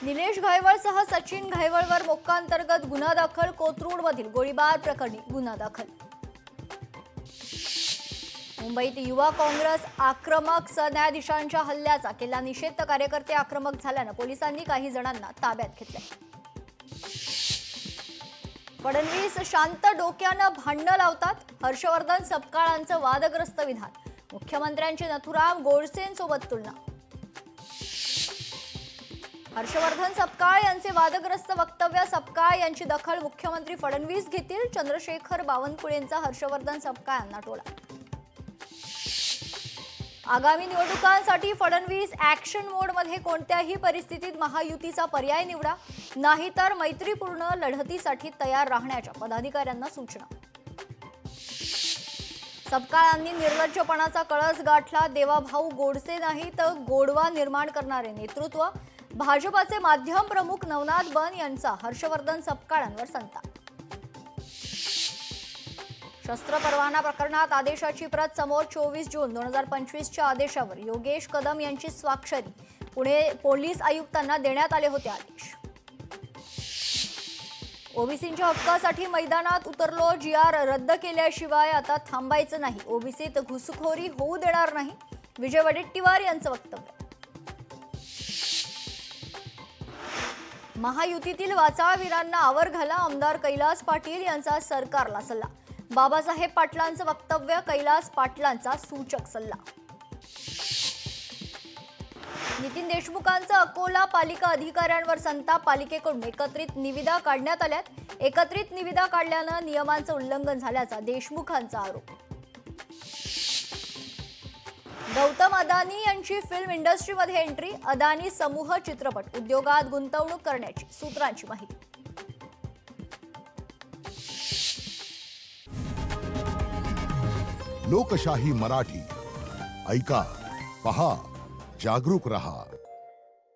निलेश घायवळसह सचिन घायवळवर मोक्का अंतर्गत गुन्हा दाखल. कोथरूडमधील गोळीबार प्रकरणी गुन्हा दाखल. मुंबईत युवा काँग्रेस आक्रमक. सरन्यायाधीशांच्या हल्ल्याचा केला निषेध. तर कार्यकर्ते आक्रमक झाल्यानं पोलिसांनी काही जणांना ताब्यात घेतले. फडणवीस शांत डोक्यानं भांडणं लावतात. हर्षवर्धन सपकाळांचं वादग्रस्त विधान. मुख्यमंत्र्यांची नथुराम गोडसेंसोबत तुलना. हर्षवर्धन सपकाळ यांचे वादग्रस्त वक्तव्य. सपकाळ यांची दखल मुख्यमंत्री फडणवीस घेतील. चंद्रशेखर बावनकुळेंचा हर्षवर्धन सपकाळांना टोला. आगामी निवडणुकांसाठी फडणवीस ऍक्शन मोडमध्ये. कोणत्याही परिस्थितीत महायुतीचा पर्याय निवडा, नाहीतर मैत्रीपूर्ण लढतीसाठी तयार राहण्याच्या पदाधिकाऱ्यांना सूचना. सपकाळांनी निर्लज्जपणाचा कळस गाठला. देवाभाऊ गोडसे नाही तर गोडवा निर्माण करणारे नेतृत्व. भाजपाचे माध्यम प्रमुख नवनाथ बन यांचा हर्षवर्धन सपकाळांवर संताप. शस्त्र परवाना प्रकरणात आदेशाची प्रत समोर. 24 जून 2025च्या आदेशावर योगेश कदम यांची स्वाक्षरी. पुणे पोलीस आयुक्तांना देण्यात आले होते आदेश. ओबीसींच्या हक्कासाठी मैदानात उतरलो. GR रद्द केल्याशिवाय आता थांबायचं नाही. ओबीसीत घुसखोरी होऊ देणार नाही. विजय वडेट्टीवार यांचं वक्तव्य. महायुतीतील वाचाळवीरांना आवर घाला. आमदार कैलास पाटील यांचा सरकारला सल्ला. बाबासाहेब पाटलांचं वक्तव्य. कैलास पाटलांचा सूचक सल्ला. नितीन देशमुखांचा अकोला पालिका अधिकाऱ्यांवर संताप. पालिकेकडून एकत्रित निविदा काढण्यात आल्यात. एकत्रित निविदा काढल्यानं नियमांचं उल्लंघन झाल्याचा देशमुखांचा आरोप. गौतम अदानी यांची फिल्म इंडस्ट्रीमध्ये एंट्री. अदानी समूह चित्रपट उद्योगात गुंतवणूक करण्याची सूत्रांची माहिती. लोकशाही मराठी ऐका, पहा, जागरूक रहा.